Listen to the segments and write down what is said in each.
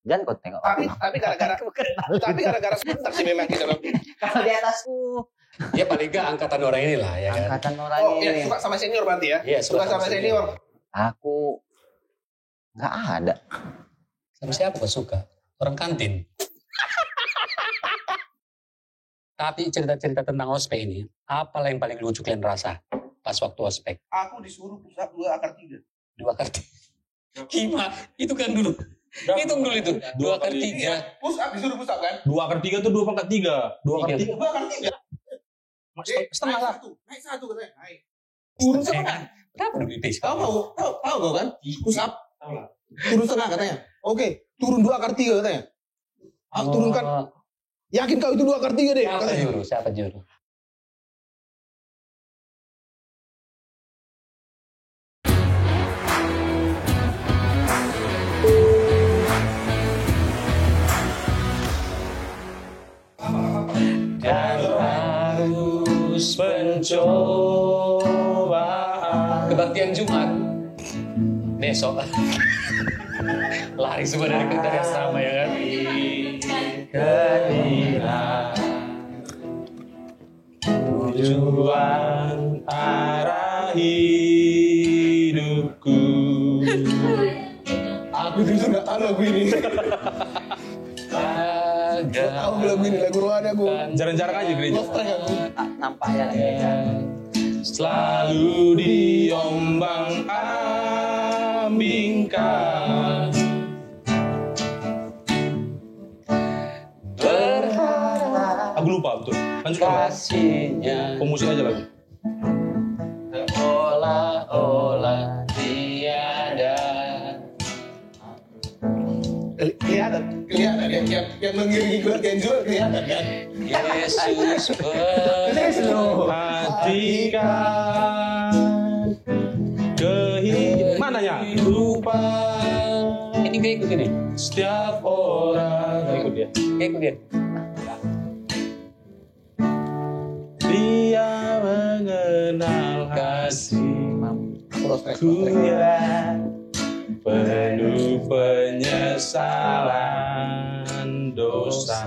Jangan kau tengok. Tapi gara-gara sebentar sih memang kita. Kalau di atasku. Ya paling gak angkatan orang inilah ya kan. Angkatan orang Oh ini. iya, suka sama senior berarti ya? Iya, Suka sama senior. Aku nggak ada. Sama siapa kau suka? Orang kantin. Tapi cerita-cerita tentang ospek ini, apalah yang paling lucu kalian rasa pas waktu ospek? Aku disuruh push up 2 akar 3. 2 kali. Gimana? Itu kan dulu. Hitung dulu itu. 2 kali 3. Push up disuruh push up kan? 2 akar 3 tuh 2 pangkat 3. 2 akar 3. 2 akar 3. Setengah lah. Naik satu katanya. Naik. Turun setengah. Berapa dulu itu? Tahu kau kan? Push up. Turun setengah katanya. Oke, turun 2 akar 3 katanya. Aku turunkan. Yakin kau itu 2 akar 3 deh? Siapa juru? Dan harus mencoba kebaktian Jumat besok. Lari semua dari asrama ya kan. Tujuan arah hidupku. Aku justru nggak tahu lagu ini. Tahu lagu ini, lagu rohani aku. Jarang-jarang aja gereja. Lost track aku. Nampak ya gereja. Selalu diombang-ambingkan. Aku lupa betul. Lanjut Kasihnya musik aja lagu. seolah-olah tiada. Kelihatan yang mengiringi kebaktian Jumat kelihatan kan? Yesus Perhatikan kehidupan. Ini gak ikut ini? Setiap orang ikut dia. Ikut dia. Dia mengenal kasih kuya penuh penyesalan dosa.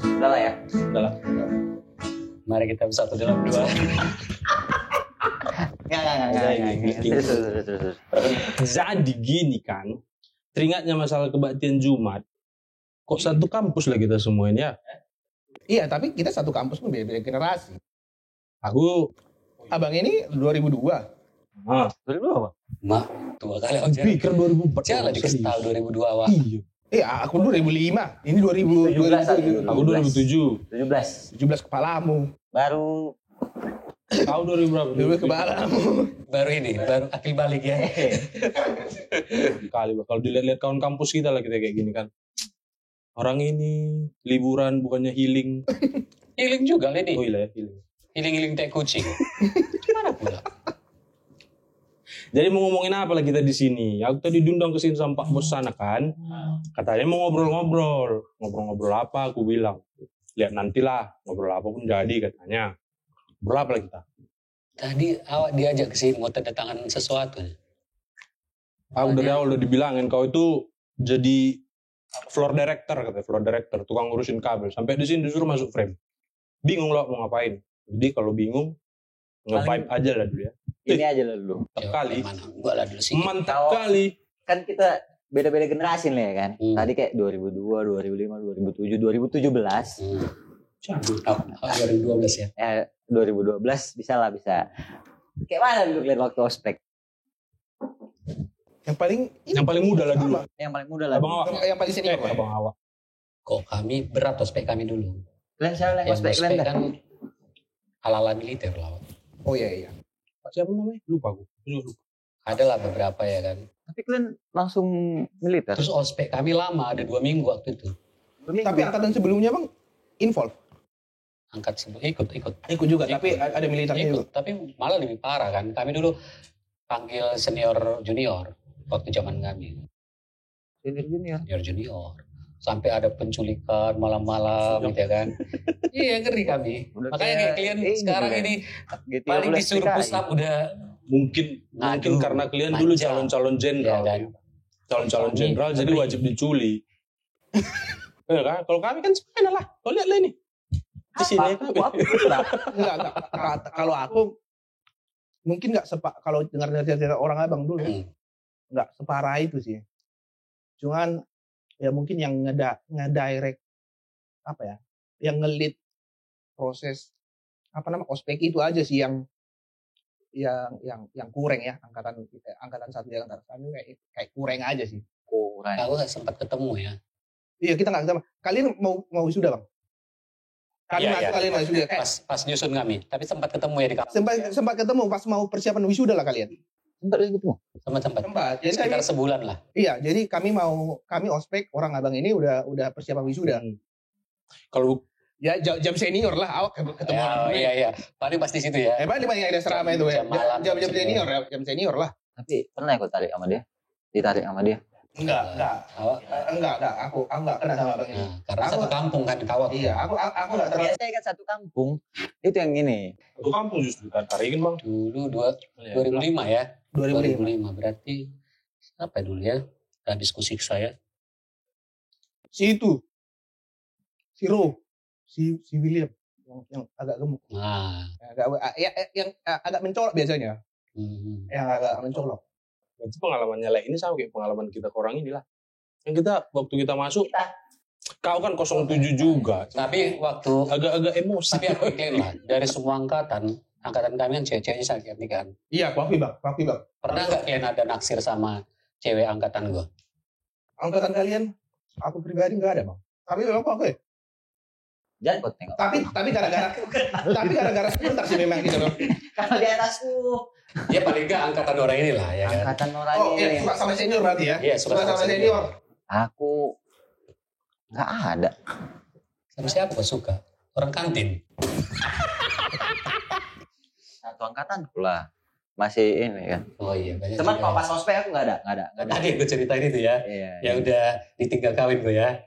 Udah lah ya. Udah lah. Mari kita bersatu dalam doa. Enggak. Terus. Jadi gini kan, teringatnya masalah kebaktian Jumat, kok satu kampus lah kita semua ini ya? Iya, tapi kita satu kampus pun beda generasi. Aku, Abang ini 2002. Dulu apa? Mak, tua kali aku jalan. pikir 2004. Jalan dikasih tahu 2002 awal. Iya. Aku 2005. Ini 2000. Aku 2007. 17. 17 kepalamu. Baru Tahun 2000 berapa? 12 kepalamu. Baru akil balik ya. Kali kalau dilihat-lihat kawan kampus kita lah kita kayak gini kan. Orang ini liburan bukannya healing. Healing juga Lady. Oh iya ya, healing. Healing teh kucing. Gimana pula? Jadi mau ngomongin apa lah kita di sini? Aku tadi diundang ke sini sama Pak Bos sana kan. Katanya mau ngobrol-ngobrol. Ngobrol-ngobrol apa? Aku bilang. Lihat nantilah. Ngobrol apa pun jadi katanya. Ngobrol apa lah kita? Tadi awak diajak ke sini mau tanda tangan sesuatu. Aku dari awal udah dibilangin kau itu jadi floor director katanya. Floor director. Tukang ngurusin kabel. Sampai di sini disuruh masuk frame. Bingung lah mau ngapain. Jadi kalau bingung nge-vibe aja lah dulu ya. ini aja lah dulu. Mantap kali. Enggak lah dulu sih. Mantap kali. Kan kita beda-beda generasi lah ya kan. Tadi kayak 2002, 2005, 2007, 2017. Oh, 2012 ya. 2012 bisa. Kayak mana dulu kalian waktu ospek? Yang paling muda lah dulu. Yang paling muda lah. Abang awak. Yang paling senior. Abang awak. Kok kami berat ospek kami dulu. Kalian siapa yang ospek kalian dah? kan ala-ala militer lah. Oh iya. Siapa namanya? Lupa aku. Ada lah beberapa ya kan. Tapi kalian langsung militer. Terus ospek kami lama, ada 2 minggu waktu itu. Tapi angkatan sebelumnya Bang involve. Ikut juga, tapi ada militernya juga. Tapi malah lebih parah kan. Kami dulu panggil senior junior waktu zaman kami. Senior. Sampai ada penculikan malam-malam gitu ya kan. Iya ngeri kami. Makanya kayak kalian sekarang kan? ini paling disuruh push up udah Mungkin karena kalian dulu calon-calon jenderal. Ya, kan? calon-calon jenderal jadi wajib diculik. Ya kan? Kalau kami kan sebenarnya lah. Kau lihat lah ini. Di sini kan. Enggak. Kalau aku mungkin enggak kalau dengar cerita orang abang dulu enggak separah itu sih. Cuman ya mungkin yang ngedirect apa ya? Yang ngelit proses ospek itu aja sih yang kurang ya, angkatan 1 di angkatan kami kayak kurang aja sih. Kurang. Aku nggak sempat ketemu ya. Iya, kita nggak sama. Kalian mau wisuda, Bang? Kalian masuk wisuda. Pas nyusun kami, tapi sempat ketemu ya di kampus. Sempat ketemu pas mau persiapan wisuda lah kalian. Sempat ketemu. Sempat. Jadi sekitar sebulan lah. Iya, jadi kami ospek orang abang ini udah persiapan wisuda. Kalau ya jam senior lah awak ketemu. Iya. Paling pas di situ ya. Paling ada serama itu ya. Jam senior lah. Tapi pernah aku tarik sama dia? Ditarik sama dia? Enggak. Aku enggak kenal sama abang ini. Karena satu kampung kan kawak. Iya, aku enggak terlalu. Biasanya kan satu kampung. Itu yang ini. satu kampung justru tarikin Bang. Dulu 2005 ya. 2005 berarti apa dulu ya? Dan diskusi saya. Si William yang agak gemuk. Nah, yang agak mencolok biasanya. Yang agak mencolok. Itu pengalamannya lah ini sama kayak pengalaman kita ke orang inilah. Yang kita waktu kita masuk, kau kan 07 juga. tapi waktu Agak-agak emosi. tapi aku klaim lah dari semua angkatan kami kan cewek-ceweknya sangat cantik kan. Iya, Papi bang. Pernah nggak kalian ada naksir sama cewek angkatan gue? Angkatan kalian, aku pribadi nggak ada bang. Tapi memang aku ya. Jangan kau tengok. Tapi gara-gara sebentar sih memang gitu bang. Kalau di atasku. Ya paling nggak angkatan orang ini lah ya kan. Angkatan orang Iya, ini. suka sama senior berarti ya? Iya, suka sama senior. Aku nggak ada. Sama siapa kau suka? Orang kantin. Satu angkatan pula. Masih ini kan. Oh iya, banyak. Cuman juga. kalau pas ospek aku nggak ada. Tadi yang gue ceritain itu ya. Iya. Yang udah ditinggal kawin gue ya.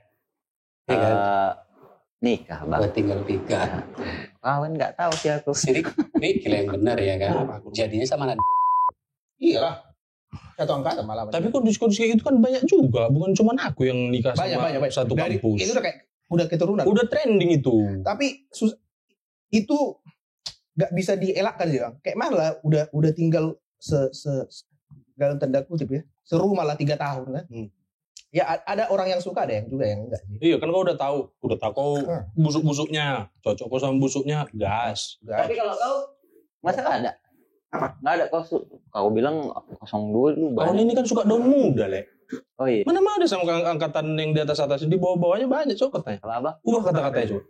Iya kan? Nikah bang. Gue tinggal nikah. Kawan nggak tahu sih aku. Sirik, gila yang benar ya kan. Jadinya sama anak. Iya lah. Satu angkatan malah. Tapi kok diskusi kayak gitu kan banyak juga. Bukan cuma aku yang nikah sama Banyak. satu Dari, kampus. itu udah keturunan. Udah trending itu. Tapi itu nggak bisa dielakkan sih bang. Kayak malah udah tinggal dalam tanda kutip ya. Seru malah 3 tahun kan. Ya ada orang yang suka, ada yang juga yang enggak. Iya kan kau udah tahu kau busuk-busuknya, cocok kau sama busuknya, gas. Tapi kalau kau masa nggak ada? Apa? Nggak ada kau bilang 02 dulu. Tahun ini kan suka daun muda, Le. Oh iya. Mana ada sama angkatan yang di atas di bawah-bawahnya banyak cok katanya. Kalau abang? Ubah kata-katanya cok.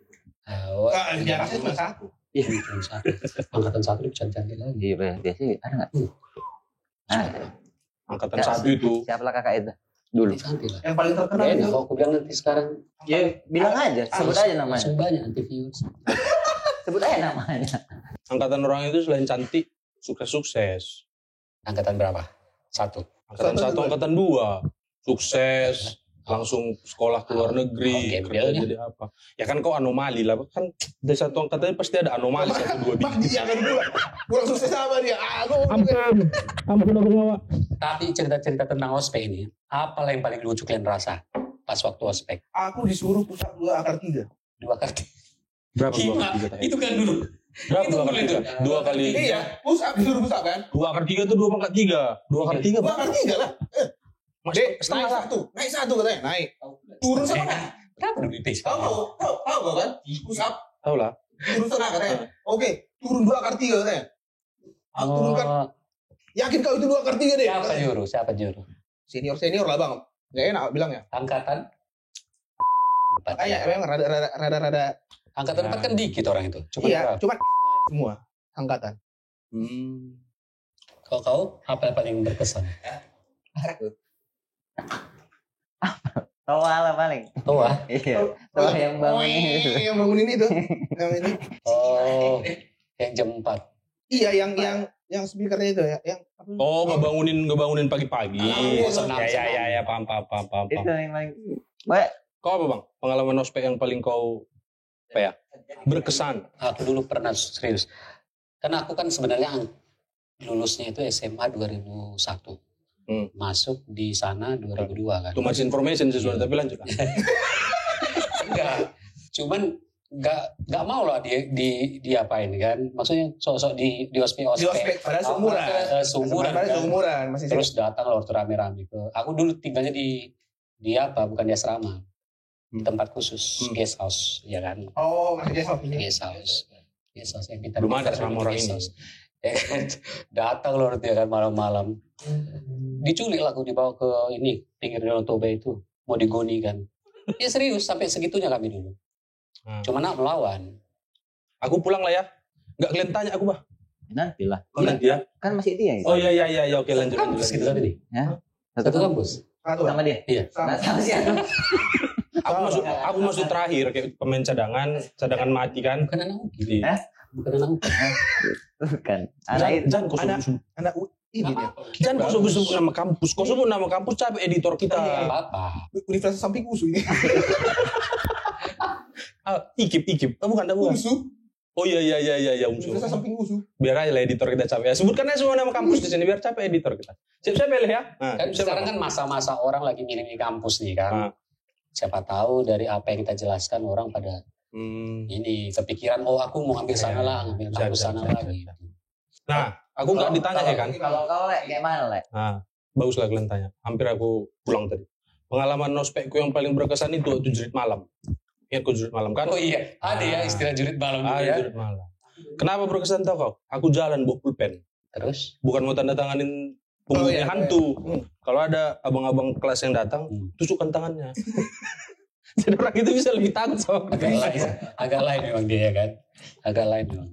Jaraknya cuma 1. Iya, angkatan 1 cantik-cantik lagi. Iya biasanya ada nggak? Angkatan 1 itu. Siapa lah kakak itu? Dulu. Cantik lah. Yang paling terkenal Enak itu. kalau aku bilang nanti sekarang. Ya bilang aja, sebut aja namanya. Langsung banyak nanti views. Sebut aja namanya. Angkatan orang itu selain cantik, sukses-sukses. Angkatan berapa? 1. Angkatan 1, angkatan 2. Sukses, langsung sekolah ke luar negeri, kerja jadi apa. Ya kan kau anomali lah. Kan dari satu angkatan pasti ada anomali 1, 2, 3. Dia kan kurang sukses sama dia. Ampun aku bawa. Tapi cerita-cerita tentang ospek ini, apa yang paling lucu kalian rasa pas waktu ospek? Aku disuruh pusat 2 akar 3. 2 kali. Berapa Gila, itu kan dulu. Berapa Itu 2 kali itu. 2 kali. Iya, pusat disuruh pusat kan. 2 akar 3 itu 2 pangkat 3. 2 akar 3 2 akar 3 lah. Mas, Naik satu katanya, naik. Turun setengah. Kenapa dulu di Tahu gak kan? Pusat tahu lah. turun setengah katanya. Oke, turun 2 akar 3 katanya. Aku turunkan. Yakin kau itu 2 akar 3 deh. Siapa juru? Senior lah bang. Gak enak bilangnya. Angkatan 4. Kayak memang rada. Angkatan 4 kan dikit orang itu. Iya, cuma semua angkatan. Kalau kau apa yang paling berkesan? Toa lah paling. Toa. Iya. Toa yang bangun itu. Yang bangunin itu. Yang ini. Oh, yang jam 4. Iya, yang speakernya itu ya. Yang Oh, ngebangunin pagi-pagi. Senam. Ya, paham. Itu yang paling baik. Kau apa bang? Pengalaman ospek yang paling kau apa ya? Berkesan. Aku dulu pernah serius. Karena aku kan sebenarnya lulusnya itu SMA 2001. masuk di sana 2002 kan. Too much information sesuatu, tapi lanjut lah. Enggak, cuman nggak mau lah di apain kan. Maksudnya sosok di ospek. Di ospek, padahal seumuran. Seumuran kan. Seumuran, masih Terus datang lah waktu rame-rame ke. Aku dulu tinggalnya di bukan di asrama. Tempat khusus, guest house, ya kan. Oh, masih guest house. Guest house. Guest house yang kita Belum ada sama orang ini. Datang loh dia kan malam-malam. Diculik lah aku, dibawa ke ini pinggir Danau Toba itu, mau digoni kan. Ya serius sampai segitunya kami dulu. Cuma nak melawan. Aku pulang lah ya. Enggak kalian tanya aku, Bah. Nanti lah. Oh, nanti ya. Kan masih dia gitu. Oh iya oke lanjut. Kampus gitu tadi nih. Ya. Satu kampus. Sama dia. Iya. Nah, sama siapa? Aku masuk terakhir kayak pemain cadangan mati kan. Bukan anak UKI. Jadi, Bukan anak UKI. Bukan. Anak itu. jangan kau sebut. Anak ini dia. Jangan kau sebut nama kampus. Kau sebut nama kampus capek editor kita. Apa? Universitas samping USU ini. Ikip. Oh, bukan. USU. Oh iya Umsu. Universitas samping USU. Biar aja lah editor kita capek. Ya, sebutkan aja semua nama kampus di sini biar capek editor kita. Siap-siap ya. Nah, Kan sekarang kan masa-masa orang lagi milih di kampus nih kan. Siapa tahu dari apa yang kita jelaskan orang pada ini kepikiran, oh aku mau ambil sana lah, ngambil kampus sana lah gitu. Nah, aku nggak ditanya ya kan. Kalau kau Lek, kayak mana Lek? Nah, bagus lah kalian tanya. Hampir aku pulang tadi. Pengalaman ospekku yang paling berkesan itu waktu jurit malam. Ingat kau jurit malam kan? Oh iya, ada ya istilah jurit malam Ah, ya. jurit malam. Kenapa berkesan tau kau? Aku jalan bawa pulpen. Terus? Bukan mau tanda tanganin punggungnya hantu. Kalau ada abang-abang kelas yang datang, tusukkan tangannya. Jadi orang itu bisa lebih takut sama Agak lain memang dia ya kan. Agak lain memang.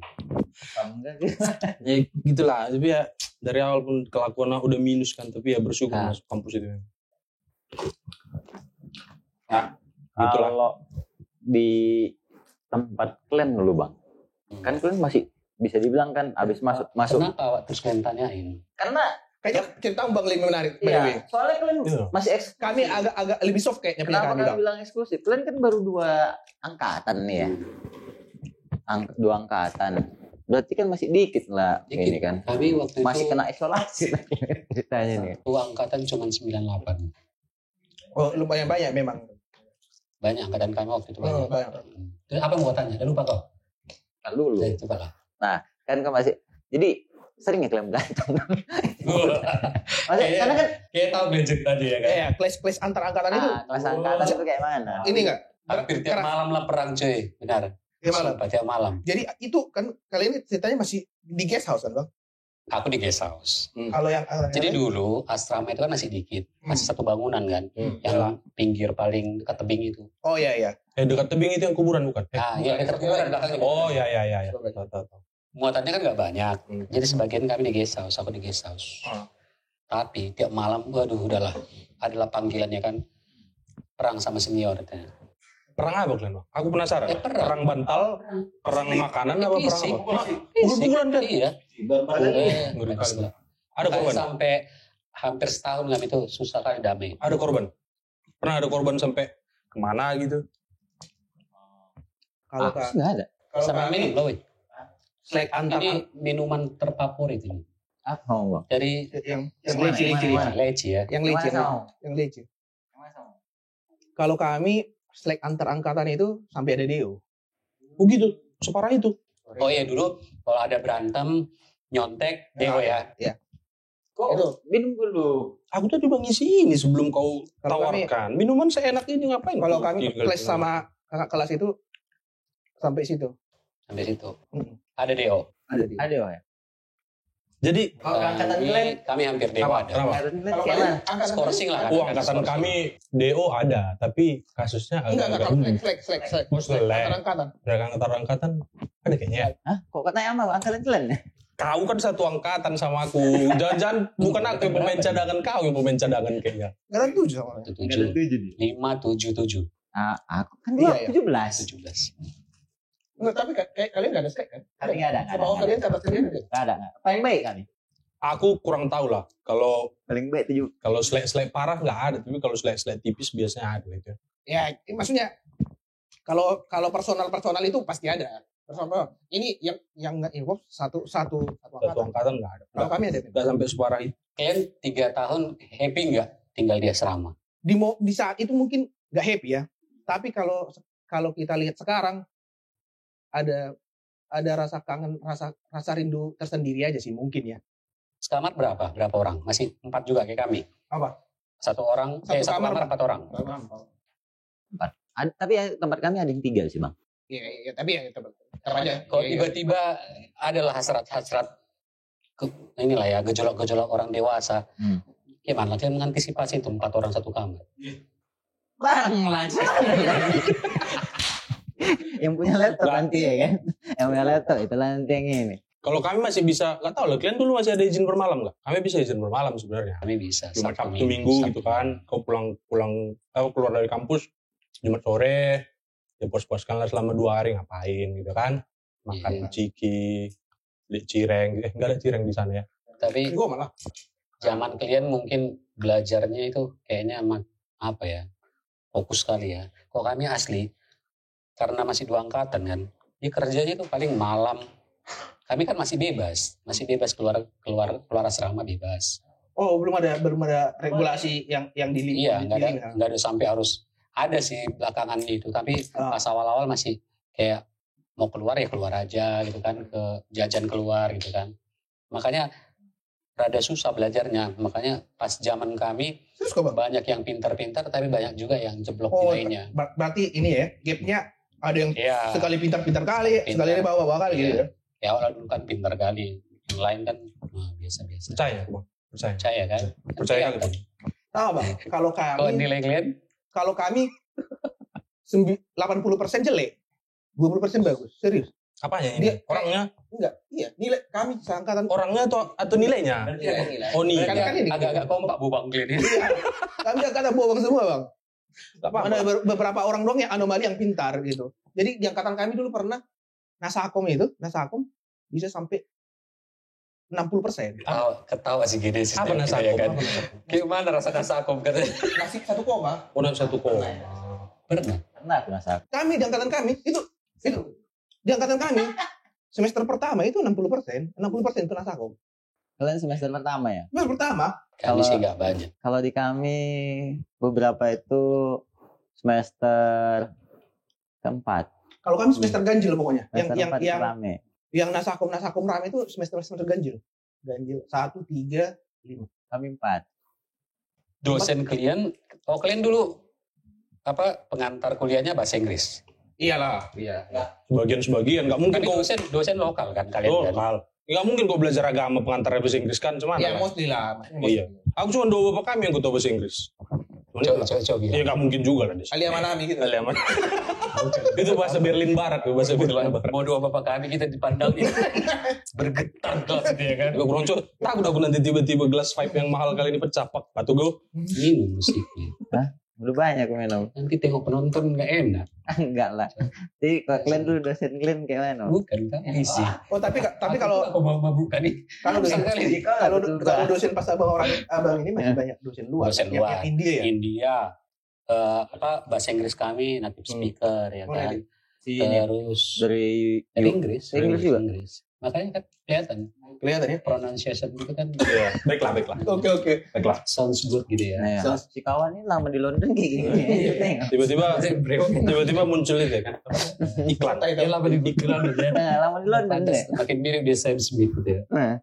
Ya gitulah. Tapi ya dari awal pun kelakuan udah minus kan. Tapi ya bersyukur masuk kampus itu. Nah, gitulah. Kalau di tempat kalian dulu Bang. Kan kalian masih bisa dibilang kan abis masuk. Kenapa Wak terus kalian tanyain? Karena Kayaknya cerita Bang lebih menarik. by the way. iya, soalnya kalian masih eksklusif. Kami agak lebih soft kayaknya punya Kenapa kami kalian Bang. bilang eksklusif? Kalian kan baru 2 angkatan nih ya. 2 angkatan. Berarti kan masih dikit lah Dikit. ini kan. Kami waktu Masih itu kena isolasi lagi ceritanya nih. satu angkatan cuma 98. Oh, lumayan banyak memang. Banyak angkatan kami waktu itu banyak. Banyak. Terus apa mau tanya? Udah lupa kau? Kan dulu. Saya coba lah. Kan masih jadi sering ya kalian berantem. Maksudnya, karena kan Kayak tahu gadget tadi ya kan. Iya, kelas antar angkatan itu kelas angkatan itu kayak mana? ini enggak? Hampir tiap malam lah perang cuy. Benar. Tiap malam. Sumpah, tiap malam. Jadi itu kan kalian ceritanya masih di guest house kan Bang? Aku di guest house. Kalau yang Jadi dulu asrama itu kan masih dikit. Masih satu bangunan kan. Yang pinggir paling dekat tebing itu. Oh iya. Dekat tebing itu yang kuburan bukan? Nah, iya dekat kuburan belakangnya. Oh iya. Tahu. Muatannya kan nggak banyak. Jadi sebagian kami di guest house. Aku di guest house. Tapi tiap malam, waduh udahlah. Adalah panggilannya kan. Perang sama senior. Katanya. Perang apa kalian Bang? Aku penasaran. Perang. Bantal, perang makanan apa perang Fisik. apa? Fisik. Bulan kan? Iya. Ngeri kali. Ada Bahkan korban? sampai hampir setahun kami itu susah kali damai. Ada korban? Pernah ada korban sampai kemana gitu? Kalau Aku sih nggak ada. Sampai minum loh. Slack antar Ini minuman terfavorit ini. Apa mau Bang? Dari yang Mana? leci ya. yang Yang leceh. mana mau? Yang leceh. Yang mana mau? Kalau kami Slack antar angkatan itu sampai ada deo. Oh gitu, separah itu. Oh iya dulu kalau ada berantem nyontek dewa ya. Iya. Kok Itu. minum dulu? Aku tadi bang ngisi ini sebelum kau Kalau kami- tawarkan. Minuman seenak ini ngapain? Kalau kami Tinggal kelas sama kakak kelas itu sampai situ. Sampai situ. Mm. Ada deo. Ada di. Ada ya. Jadi, Angkatan kalian? Kami hampir dewa ada. Kenapa? Angkatan kalian kayak mana? Skorsing lah. angkatan kami DO ada, tapi kasusnya Enggak agak kalau umum. Slack. Oh, Slack. Antar angkatan. Dari angkatan ada kayaknya. Hah? Kok katanya sama Bang? Angkatan kalian ya? Kau kan satu angkatan sama aku. Jangan bukan aku yang pemain cadangan, kau yang pemain cadangan kayaknya. Angkatan 7 sama. 7. 577. Aku kan Iya, dua iya. 17. 17. Enggak, tapi kayak kalian enggak ada Slack kan? Kami nggak ada. Oh, kalian kata kalian ada. Nggak ada. Paling baik kami. Aku kurang tahu lah. Kalau Paling baik 7. selek parah nggak ada, tapi kalau selek tipis biasanya ada gitu. Ya, maksudnya kalau personal itu pasti ada. Bersama. Ini yang nggak involve satu Satu angkatan. angkatan nggak ada. Kalau kami ada. Nggak sampai separah itu. Kalian 3 tahun happy nggak tinggal di asrama? Di saat itu mungkin nggak happy ya. Tapi kalau kita lihat sekarang ada rasa kangen, rasa rindu tersendiri aja sih mungkin ya. Sekamar berapa? Berapa orang? Masih 4 juga kayak kami. Apa? Satu kamar 4 orang. Tapi ya, tempat kami ada yang 3 sih bang. Iya, tapi ya tetap aja. Kalau Iya. tiba-tiba adalah hasrat-hasrat inilah ya gejolak-gejolak orang dewasa. Gimana kalian mengantisipasi itu 4 orang satu kamar? Bang langsung. Yang punya laptop nanti ya kan. Yang punya laptop itu nanti yang ini. Kalau kami masih bisa, nggak tahu lah. Kalian dulu masih ada izin bermalam nggak? Kami bisa izin bermalam sebenarnya. Kami bisa. Jumat Sabtu Minggu gitu kan. Kau keluar dari kampus Jumat sore, ya puas-puaskan lah selama 2 hari ngapain gitu kan. Makan ciki, beli cireng. Nggak ada cireng di sana ya. Tapi Gue malah. zaman kalian mungkin belajarnya itu kayaknya apa ya, fokus sekali ya. Kok kami asli, karena masih 2 angkatan kan, ya kerjanya itu paling malam. Kami kan masih bebas keluar asrama bebas. Oh, belum ada regulasi yang Iya, nggak ada sampai harus ada sih belakangan itu. Tapi pas awal-awal masih kayak mau keluar ya keluar aja gitu kan, ke jajan keluar gitu kan. Makanya rada susah belajarnya. Makanya pas zaman kami banyak yang pintar-pintar, tapi banyak juga yang jeblok nilainya. Berarti ini ya, gapnya ada yang sekali pintar-pintar kali, sekali dia bawa kali gitu ya. Ya awal dulu kan pintar kali, yang lain kan biasa-biasa. Percaya, Bang. Percaya kan? Percaya kan? Tahu bang, Kalau nilai kalian? Kalau kami 80% jelek, 20% bagus, serius. Apanya ini? Orangnya? Enggak, iya. Nilai kami seangkatan. Orangnya atau nilainya? Nilai. Oh nilai. Kan ini agak kompak bu bang kalian ini. Kami kata bohong semua bang. Ada beberapa orang doang yang anomali yang pintar gitu. Jadi di angkatan kami dulu pernah Nasakom bisa sampai 60%. Ketawa sih gini sih. Apa Nasakom? Kan? Gimana rasa Nasakom katanya? Nasi 1 koma. Oh, 1 koma. Pernah aku Nasakom. Kami di angkatan kami itu di angkatan kami semester pertama itu 60%, 60% itu Nasakom. Kalian semester pertama ya? Semester pertama. Kami sih nggak banyak. Kalau di kami beberapa itu semester keempat. Kalau kami semester ganjil pokoknya. Semester Yang Nasakom rame itu semester ganjil. Ganjil 1, 3, 5. Kami 4. Dosen kalian dulu pengantar kuliahnya bahasa Inggris? Iyalah. Iya. Sebagian nggak mungkin Tapi kok. dosen lokal kan kalian? Lokal. Nggak mungkin kok belajar agama pengantar bahasa Inggris kan cuman. Iya, mostly lah. Iya. Aku cuma 2 bapak kami yang tahu bahasa Inggris. Coba. Iya nggak mungkin juga lah di sini. Alia Manami gitu. Alia Manami. Itu bahasa Berlin Barat, bahasa Berlin Barat. Bodoh bapak kami kita dipandang bergetar kelas dia kan. Gue beronco, takut aku nanti tiba-tiba gelas Vibe yang mahal kali ini pecah pak. Batu gue. Ini musiknya. Hah? Udah banyak minum. Nanti tengok penonton nggak enak. Enggak lah. Jadi kalian dulu dosen kalian kayak mana? Bukan kami sih. Oh tapi kalau aku mau mabukan nih. kalau dosen pas abang ini masih banyak dosen luar. Dosen luar. Yang India ya. India. Bahasa Inggris kami native speaker ya kan. Terus dari Inggris juga. Makanya kan kelihatan ya pronunciation itu kan. Iya. Baiklah. Oke. Baiklah. Sounds good gitu ya. Nah, si kawan ini lama di London kayak gini. Tiba-tiba muncul itu ya kan. Iklan. Ya lama di iklan aja. Lama di London deh. Makin mirip dia Sam Smith gitu ya. Nah.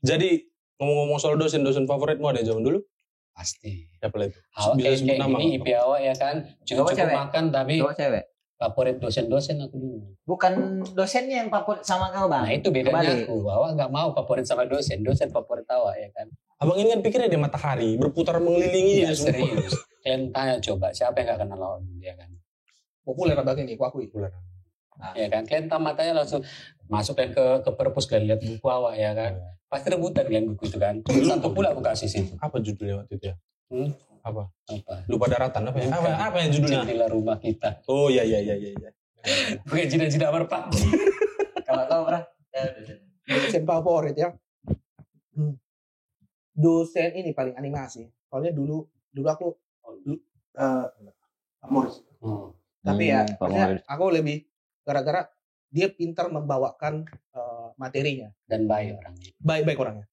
Jadi ngomong-ngomong soal dosen favoritmu ada zaman dulu? Pasti. Siapa itu? Bisa sebut nama. Ini IPAWA ya kan. Cukup makan tapi. Cowok cewek. Favorit dosen-dosen aku dulu. Bukan dosennya yang favorit sama kau bang. Nah itu bedanya aku. Awak nggak mau favorit sama dosen favorit awak ya kan. Abang ini kan pikirnya dia matahari berputar mengelilingi dia semua. Serius. Kalian tanya coba siapa yang nggak kenal lawan dia kan. Populer abang ini, aku akui. Nah, ya kan kalian tamatnya langsung masuk kan ke perpus kalian lihat buku awak ya kan. Pasti rebutan kalian buku itu kan. Satu pula aku kasih situ. Apa judulnya waktu itu ya? Apa? Lupa daratan apa ya? Apa yang judulnya? Jendela rumah kita. Oh iya. Bukan jina-jina merpati. Kalau kau pernah? Dosen favorit ya. Dosen ini paling animasi. Soalnya dulu aku Morris. Tapi ya, aku lebih gara-gara dia pintar membawakan materinya. Dan baik orangnya. Baik-baik orangnya.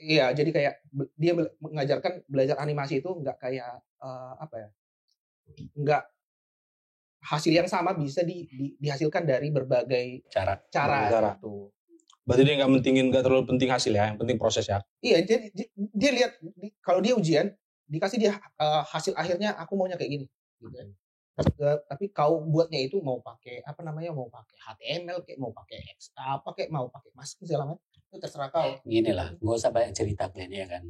Iya, jadi kayak dia mengajarkan belajar animasi itu nggak kayak nggak hasil yang sama bisa dihasilkan dari berbagai Cara. Cara. gitu. Berarti dia nggak terlalu penting hasil ya, yang penting proses ya. Iya, jadi dia lihat kalau dia ujian dikasih dia hasil akhirnya aku maunya kayak gini. Gitu. Tapi kau buatnya itu mau pakai mau pakai HTML kayak mau pakai mau pakai masking segala macam itu terserah kau. Gini lah, gak usah banyak cerita kalian ya kan.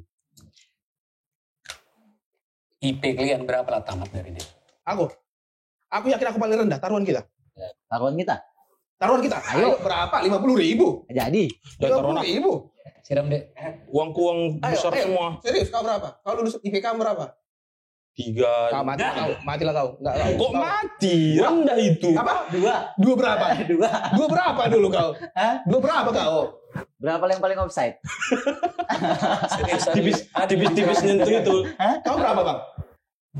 IP kalian berapa lah tamat dari dia? Aku yakin aku paling rendah taruhan kita. Taruhan kita. Ayo berapa? 50.000. Jadi. 50.000. Siram deh. Uang besar semua. Serius kau berapa? Kau lulus IPK berapa? 3. Kau matilah kau. Enggak kau. Kok mati? Rendah itu. Apa? 2. 2 berapa? 2 berapa dulu kau? Hah? 2 berapa kau? Berapa yang paling offside? Tipis nyentuh itu. Kau berapa, Bang?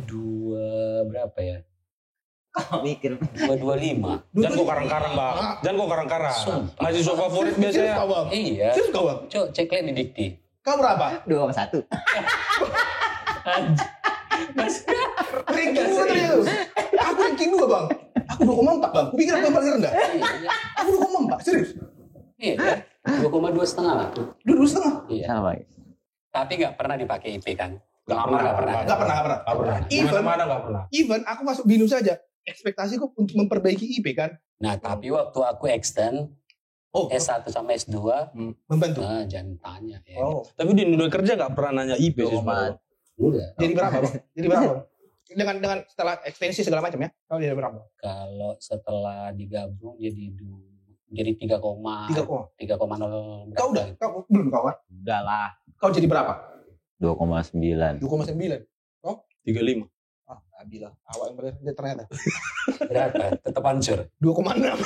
2 berapa ya? Mikir. 225. Jangan kok karang-karang, Bang. Jangan kok karang-karang. Mahasiswa favorit biasanya. Kau, Bang. Iya. Serius kau, Bang? Coba cek lihat di dikti. Kau berapa? 2,1. Ranking 2 terus. Aku ranking 2, Bang. Aku 2,4, Bang. Aku pikir aku yang paling rendah. Aku 2,4, serius. Iya. 2,2,5 lah. 2,5. Iya. Sama. Tapi nggak pernah dipakai IP kan? Nggak pernah. Nggak pernah. Mana nggak pernah. Even aku masuk BINUS saja. Ekspektasiku untuk memperbaiki IP kan. Nah, tapi waktu aku extend S1 sama S2, Membantu. nah jangan tanya. Ya. Tapi di dunia kerja nggak pernah nanya IP sih sebenarnya. Udah. Jadi berapa, Bang? Dengan setelah ekstensi segala macam ya. Kau jadi berapa? Kalau setelah digabung jadi 3,0. Kau udah? Kau belum kau kan? Udah lah. Kau jadi berapa? 2,9. 2,9. 35. Bila awak yang paling rendah ternyata. Berapa? Tetap hancur. 2,6.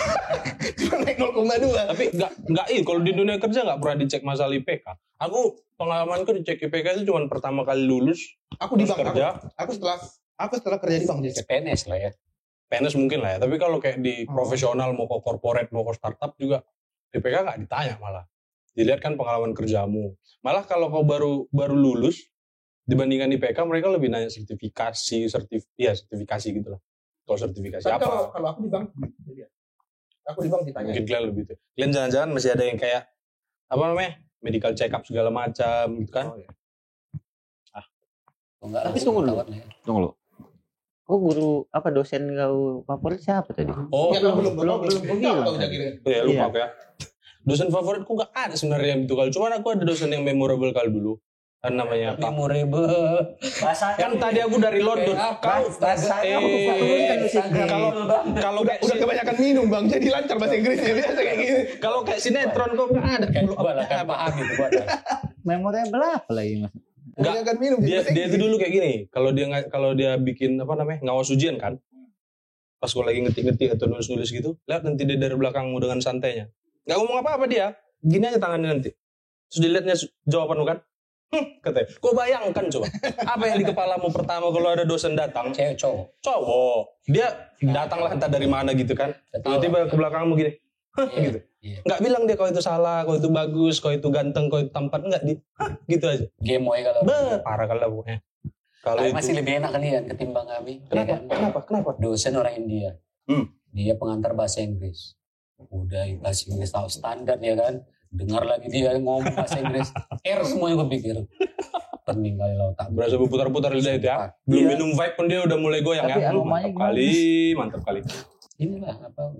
Cuma naik 0,2. Tapi nggak kalau di dunia kerja nggak pernah dicek masalah IPK. Aku pengalamanku dicek IPK itu cuma pertama kali lulus. Aku di bank kerja. Aku setelah kerja di bank jadi PNS lah ya. PNS mungkin lah ya. Tapi kalau kayak di profesional mau ke corporate mau ke startup juga IPK nggak ditanya malah. Dilihat kan pengalaman kerjamu. Malah kalau kau baru lulus dibandingkan IPK mereka lebih nanya sertifikasi gitu lah. Kalau sertifikasi tapi apa? kalau aku di bank ditanya. Mungkin kalian lebih itu. Kalian jangan-jangan masih ada yang kayak medical check up segala macam gitu kan? Iya. Tapi tunggu dulu. Kok guru dosen kau favorit siapa tadi? Oh, Ya, belum bilang. ya lupa aku ya. Dosen favoritku nggak ada sebenarnya yang itu kali. Cuman aku ada dosen yang memorable kali dulu. Kan namanya Pak. Memorable. Kan tadi aku dari London. Kalau Udah kebanyakan minum, Bang. Jadi lancar bahasa Inggrisnya biasa kayak gini. kalau kayak sinetron kok nggak ada. Kayak gua lah kan paham gitu gua. Memorable apa lagi Mas? Kebanyakan minum. Dia itu dulu kayak gini. Kalau dia bikin ngawas ujian kan. Pas gue lagi ngetik-ngetik atau nulis-nulis gitu, lihat nanti dia dari belakangmu dengan santainya. Nggak ngomong apa-apa dia. Gini aja tangannya nanti. Terus dilihatnya jawabanmu kan. Katanya, kau bayangkan coba. Apa yang di kepalamu pertama kalau ada dosen datang? Cewek Cowok. Dia datanglah entah dari mana gitu kan. Tiba-tiba ke belakangmu gini. Gitu. Iya. Nggak bilang dia kau itu salah, kau itu bagus, kau itu ganteng, kau itu tampan. Nggak. Gitu aja. Gemoy kalau. Parah kalau pokoknya. Kalau itu. Masih lebih enak kalian ketimbang kami. Kenapa? Dosen orang India. Dia pengantar bahasa Inggris. Udah bahasa Inggris tahu standar ya kan. Dengar lagi dia ngomong bahasa Inggris. Semuanya gue pikir. Pening kali lah tak. Berasa berputar-putar lidah itu ya. Belum minum vibe pun dia udah mulai goyang. Tapi ya. Mantap kali. Inilah apa.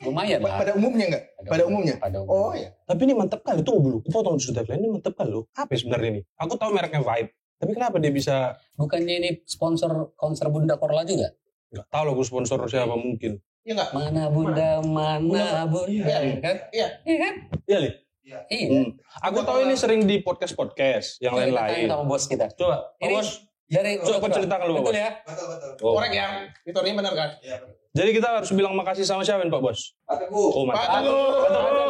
Lumayan lah. Pada umumnya enggak? Pada umumnya. Oh iya. Tapi ini mantap kali. Tunggu dulu. Potong sudah kalian. Ini mantap kali loh. Apa sebenarnya ini? Aku tahu mereknya Vibe. Tapi kenapa dia bisa? Bukannya ini sponsor konser Bunda Korla juga? Nggak tahu loh sponsor siapa mungkin. Iya enggak? Mana Bunda, mana Bunda. Iya kan? Iya. Iya Li. Iya. Aku tahu ini sering di podcast yang lain-lain. Sama bos kita. Coba, Ini Bos. Dari Coba ceritakan lu, Bos. Betul ya? Betul. Oh. Korek ya. Itu ini benar kan? Iya. Jadi kita harus bilang makasih sama siapa Pak Bos? Pak Teguh. Oh, Pak mantap. Teguh.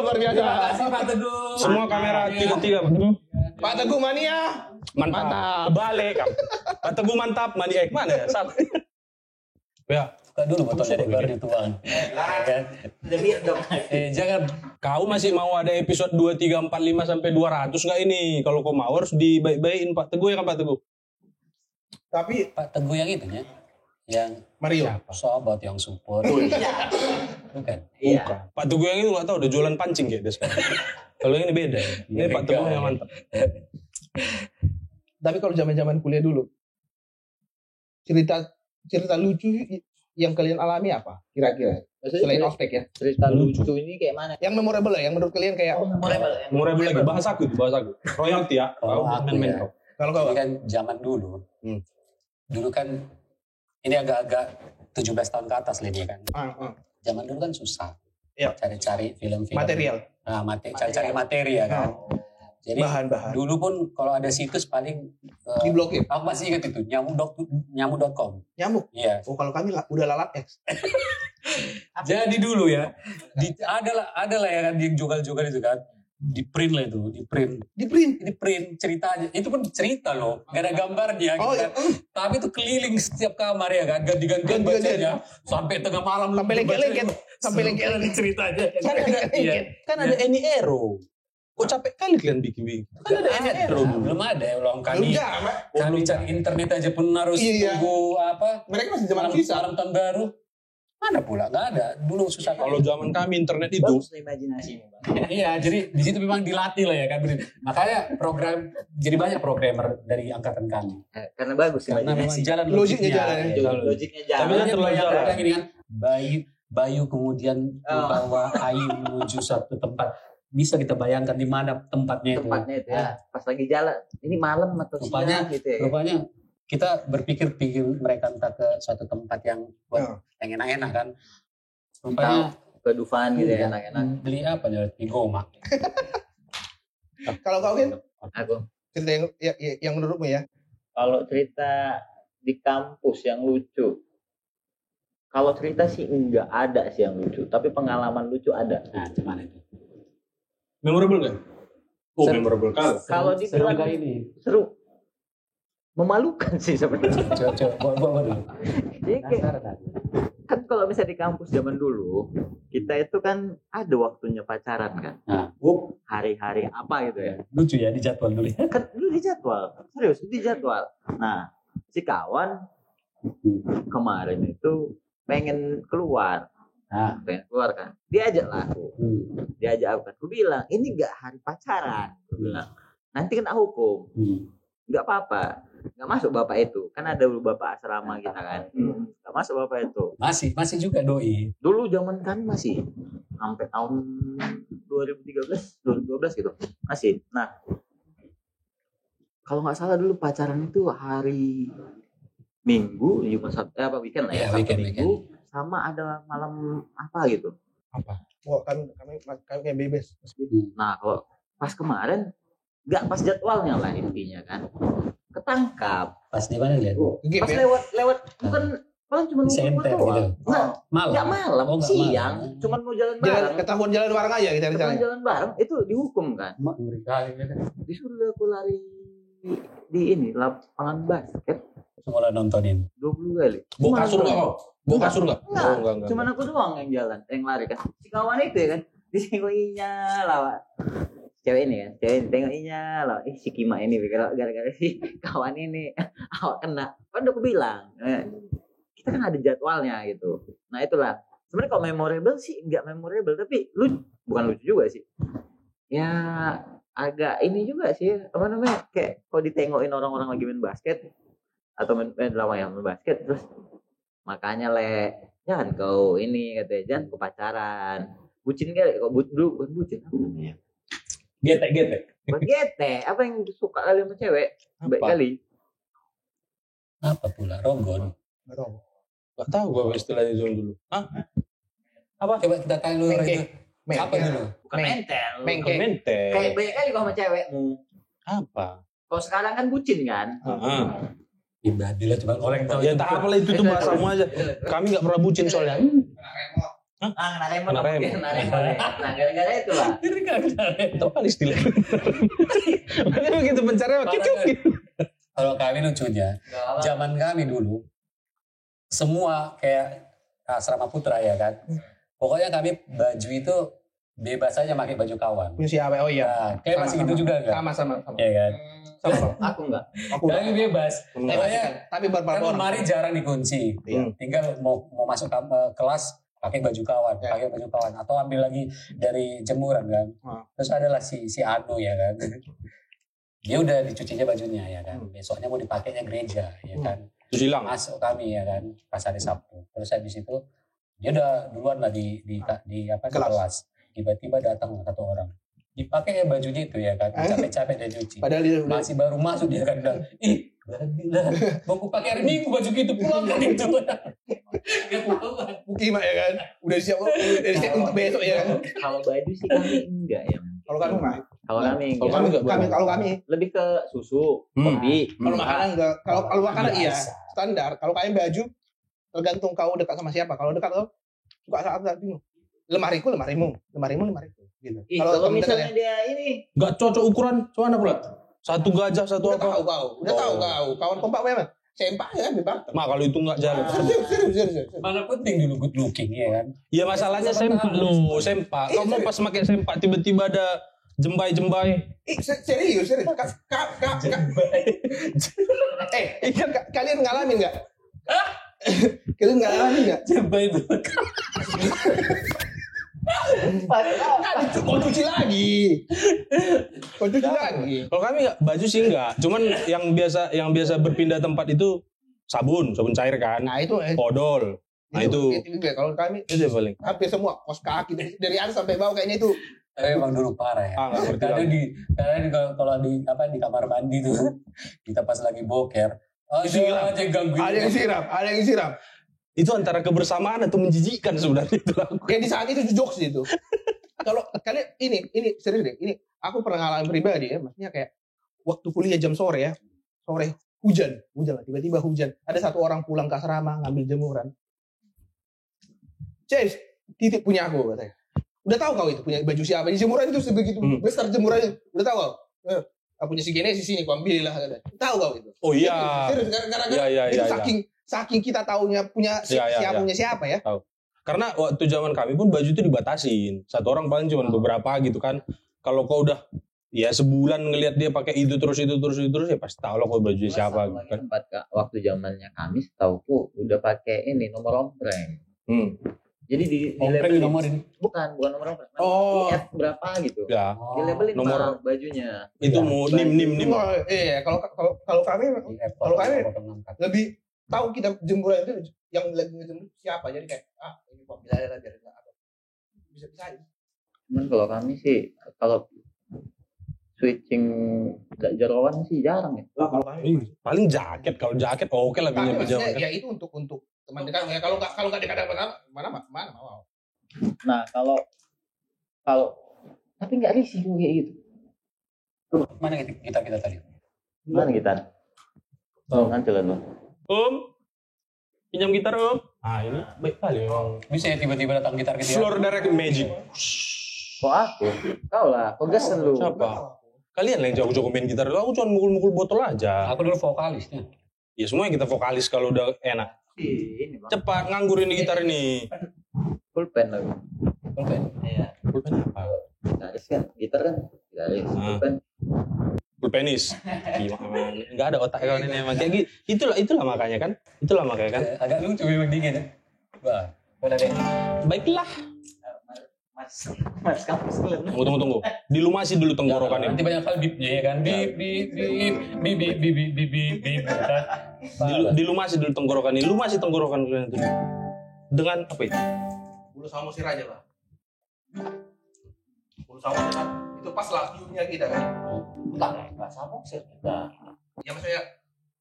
Luar biasa. Pak Teguh. Semua kamera 3 Pak. Pak Teguh mania. Mantap. Balik kan. Pak Teguh mantap. Mana ya? Sama. Ya. Buka dulu botolnya baru dituang. Kan? Jangan. Kau masih mau ada episode 2, 3, 4, 5 sampai 200 nggak ini? Kalau kau mau harus dibaik-baikin Pak Teguh ya kan Pak Teguh? Tapi Pak Teguh yang itu ya. Yang Mario. sahabat yang support. Iya. Bukan. Iya. Bukan. Pak Teguh yang itu nggak tahu udah jualan pancing kayak dia sekarang. Kalau ini beda. Ini Pak Teguh yang mantap. Tapi kalau zaman-zaman kuliah dulu, cerita lucu yang kalian alami apa? Kira-kira. Selain ospek ya. Cerita lucu ini kayak mana? Yang memorable lah, yang menurut kalian kayak Memorable lagi. Bahas aku. Royalty ya. Kalau Kau aku main ya. kau. kalau kau Ini kan zaman dulu. Dulu kan ini agak-agak 17 tahun ke atas lah dia kan. Zaman dulu kan susah. Iya. Cari-cari film-film. material, Nah, cari-cari materi ya kan. Jadi bahan-bahan dulu pun kalau ada situs paling diblokir. aku masih ingat itu nyamuk.com. Nyamuk. Iya. Oh kalau kami udah lalap X. Jadi dulu ya, adalah ya kan yang jual-jual itu kan, di print lah itu, di print ceritanya. Itu pun cerita loh, gak ada gambarnya. Oh, gitu kan. Tapi itu keliling setiap kamar ya kan, ganti-gantian bacanya sampai tengah malam. Sampai lengket-lengket. Sampai lengket ceritanya. Kan ada Any Arrow. Kok capek kali kalian bikin? Kan ada Any Arrow dulu. Belum ada ya, belum kami cari internet aja pun harus tunggu apa? Mereka masih zaman sisa. Malam tahun baru. Mana pula? Nggak ada. Dulu susah. Kalau zaman kami internet itu. Bagus imajinasi. Iya, jadi di situ memang dilatih lah ya kan. Makanya jadi banyak programmer dari angkatan kami. Karena bagus Karena memang jalan Logiknya jalan ya. Logiknya Tapi jalan. kan terlalu banyak jalan. orang ini kan Bayu kemudian membawa Ayu menuju satu tempat. Bisa kita bayangkan di mana tempatnya itu. Tempatnya itu ya. Pas lagi jalan. Ini malam atau Rupanya- siang gitu ya. Rupanya kita berpikir mereka entah ke suatu tempat yang buat yang enak-enak kan. Rupanya Ke Dufan gitu ya, enak-enak. beli apa ya? Di Goma. Kalau kau kan Aku cerita yang menurutmu ya. kalau cerita di kampus yang lucu. Kalau cerita sih enggak ada sih yang lucu, tapi pengalaman lucu ada. Nah, gimana itu? Memorable kan? Oh, Seru. memorable kali. Kalau dibilang kali ini. seru, memalukan sih sebenarnya. Coba bawa dulu. Jadi kayak, kan kalau misalnya di kampus zaman dulu, kita itu kan ada waktunya pacaran kan. Nah. Hari-hari apa gitu ya. Lucu ya di jadwal dulu ya. Kan dulu dijadwal, serius dijadwal. Nah, si kawan kemarin itu pengen keluar kan. Diajak lah aku. Diajak aku kan. Aku bilang, ini gak hari pacaran. Aku bilang, nanti kena hukum. Gak apa-apa. Gak masuk bapak itu. Kan ada dulu bapak asrama kita kan. Gak masuk bapak itu. Masih juga doi. Dulu zaman kami masih. Sampai tahun 2013, 2012 gitu. Masih. Nah, kalau gak salah dulu pacaran itu hari Minggu, weekend lah ya. Ya, Sabtu weekend. Minggu. Sama ada malam apa gitu. Oh kan kami kayak bebas. Nah kalau pas kemarin nggak pas jadwalnya lah intinya kan, ketangkap Pas di mana lihat? Game pas ya. lewat bukan cuma mau Center doang. gitu. Nah, Malam. nggak malam, Oh, nggak siang, malam. cuman mau jalan Jalan bareng. ketahuan jalan bareng aja kita Cuman rencananya. jalan bareng itu dihukum kan. Disuruh aku lari di ini lapangan basket Semua nontonin. 20 kali. Bawa Cuman kasur aku nggak kau? Bawa kasur nggak? Enggak. Oh, enggak. Cuman aku doang yang jalan, yang lari kan. Si kawan itu ya kan, disengokinya lah. Cewek ini kan, cewek ini tengokinya lah. Si Kima ini gara-gara si kawan ini awak kena. Kan udah aku bilang, kita kan ada jadwalnya gitu. Nah itulah. Sebenarnya kalau memorable sih enggak memorable, tapi bukan lucu juga sih. Ya agak ini juga sih, apa namanya? Kayak kalau ditengokin orang-orang lagi main basket atau main basket terus makanya jangan kau ini katanya, jangan kau pacaran, bucin kali kau dulu bukan bucin apa namanya, Getek. bukan gete, apa yang suka kali sama cewek baik Apa? kali Apa pula? Ronggon. Nggak tahu. Gak tahu gue istilahnya dulu. Hah? Apa? Coba kita tanya dulu. Mengke. Itu. Apa dulu? bukan mentel, Mengke. Mente. kayak baik kali kau sama cewekmu. Apa? Kalau sekarang kan bucin kan, Ibadilah coba orang tahu. Ya tak apalah itu tuh bahasamu aja. Kami gak pernah bucin soalnya. kena remote, Kena remote. kena remote. Nah gara-gara itu lah. Tahu kan istilah. Makanya begitu pencarian kicuk. Kalau kami lucunya, zaman kami dulu semua kayak asrama putra ya kan. Pokoknya kami baju itu bebas aja pakai baju kawan. Punya siapa? Oh iya. Nah, kayak masih gitu juga enggak? Sama. Iya kan? Sama. Aku enggak. Aku Kami bebas. Pokoknya tapi kan beberapa orang. lemari jarang dikunci. Tinggal mau masuk kelas pakai baju kawan, pakai baju kawan atau ambil lagi dari jemuran kan. Terus adalah si Anu ya kan. Dia udah dicucinya bajunya ya kan. Besoknya mau dipakainya gereja ya kan. Terus hilang. Masuk kami ya kan pas hari Sabtu. Terus habis itu dia udah duluan lah di kelas. Tiba-tiba datang satu orang. Dipakai ya bajunya itu ya kan. Capek-capek dia cuci. Padahal dia masih baru masuk dia kan bilang, "Ih, gila. Mau aku pakai hari Minggu baju gitu pulang kan itu." Gimana ya kan? Udah siap untuk besok ya kan. Kalau baju sih kami enggak ya. Kalau kami mah. Kalau kami Kalau kami lebih ke susu, kopi. Kalau makanan enggak. Kalau makanan iya standar. Kalau kalian baju tergantung kau dekat sama siapa. Kalau dekat kau suka saat bingung. Lemariku gitu. Kalau misalnya dia ini Gak cocok ukuran, mana pula? Satu gajah, satu apa? Udah tahu kau. Kawan kompak memang. Sempak ya bebas. Mak kalau itu nggak jalan. Serius. Mana penting dulu good looking ya kan. Ya masalahnya sempak lu, sempak. Kamu pas pakai sempak tiba-tiba ada jembai-jembai. Serius. Kalian ngalamin nggak? Kalian ngalamin nggak? Jembai itu. Kau cuci lagi. Kalau kami nggak, baju sih nggak. Cuman yang biasa berpindah tempat itu sabun cair kan. Nah itu. Odol. Nah itu. Kalau kami itu paling. hampir semua kos kaki dari atas sampai bawah kayaknya itu. Tapi emang dulu parah ya. Kadang kalau di kamar mandi tuh kita pas lagi boker, Siram. aja gangguin. Ada yang siram. Itu antara kebersamaan atau menjijikkan sebenarnya itu. Kayak di saat itu jokes itu. Kalau kalian ini serius deh. Ini aku pernah ngalamin pribadi ya. Maksudnya kayak waktu kuliah jam sore ya. Sore hujan lah. Tiba-tiba hujan. Ada satu orang pulang ke asrama ngambil jemuran. Ces, titip punya aku katanya. Udah tahu kau itu punya baju siapa? Di jemuran itu sebegitu besar jemurannya. Udah tahu kau? Aku punya si Genesis sini, ku ambil lah katanya. Tahu kau itu? Oh iya. Serius, gara-gara itu saking kita taunya punya siapa ya. Tahu. Karena waktu zaman kami pun baju itu dibatasin. Satu orang paling cuma beberapa gitu kan. Kalau kau udah ya sebulan ngelihat dia pakai itu terus ya pasti tahu lah kau baju siapa gitu kan. Tempat waktu zamannya kami setauku udah pakai ini nomor ompreng. Jadi di ompreng dinomorin. Bukan nomor ompreng. Oh, F berapa gitu. Ya. Di labelin nomor bajunya. Itu mau nim. Iya, kalau kami lebih tahu kita jemuran itu yang lagi ngejemur siapa, jadi kayak ini kok bisa ada biar enggak apa bisa aja. Cuman kalau kami sih kalau switching jarawan sih jarang ya. Kalau kami paling jaket, kalau jaket oke lah punya pejama. Ya itu untuk teman dekat ya, kalau enggak dekat mana mau. Nah, kalau tapi enggak risiko kayak gitu. Mana kita tadi? Mana kita? Kan jalan Bang. Pinjam gitar Om. Ini baik kali memang. Bisa ya tiba-tiba datang gitar gitu ya. Floor direct magic. Kok aku? Kau lah, kau gasen lu. Siapa? Kalian lah yang jago-jago main gitar. Aku cuma mukul-mukul botol aja. Aku dulu vokalisnya. Ya semuanya kita vokalis kalau udah enak. Ini Bang. Cepat nganggur ini gitar ini. Pulpen lagi. Pulpen. Iya. Pulpen apa? Gitaris kan, gitar kan. Gitaris, pulpen. Pulpenis. Enggak ada otak kawan ini emang kayak gitu. Itulah makanya kan. Agak lucu memang dingin ya. Wah, boleh deh. Baiklah. Mas kampus kalian. Tunggu. Dilumasi dulu tenggorokannya. Nanti banyak kali bipnya ya kan. Bip. Dilumasi dulu tenggorokan ini. Lumasi tenggorokan kalian itu. Dengan apa itu? Bulu samosir aja lah. Bulu samosir itu pas lah view-nya kita kan. Enggak samosir kita. Ya maksudnya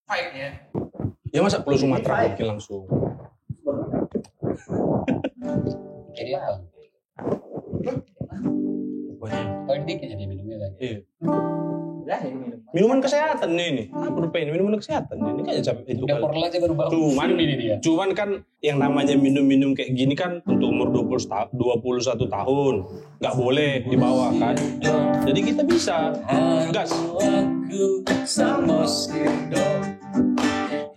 fight-nya. Ya masa Pulau Sumatera mungkin langsung. Jadi apa? Paling dikit jadi minumnya kan. Iya. Lah ini. Minuman kesehatan ini. Apa rupanya minuman kesehatan ini kan capek itu Udah kan. porel aja baru bangun. Cuman kan yang namanya minum-minum kayak gini kan untuk umur 21 tahun. Nggak boleh di bawah kan. Jadi kita bisa. Gas. Aku samosir dong.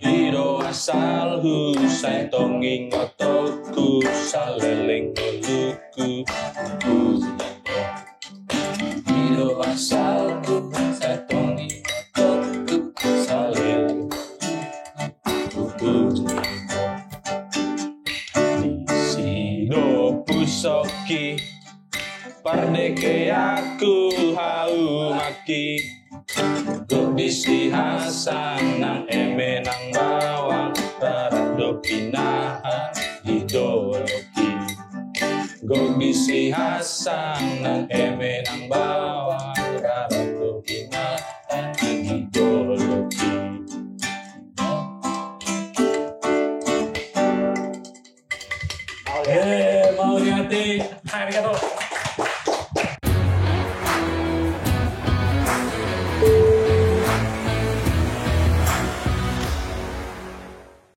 Hiro asal husai tongi ngotoku saleleng luku Milo asalku sai tongi ngotoku saleleng luku Sino pusoki pardeke aku hau maki Kok disi Hasan nang eme nang bawang Rarado pinahan idoloki Kok disi Hasan nang eme nang bawang Rarado pinahan idoloki Mau hati, arigato.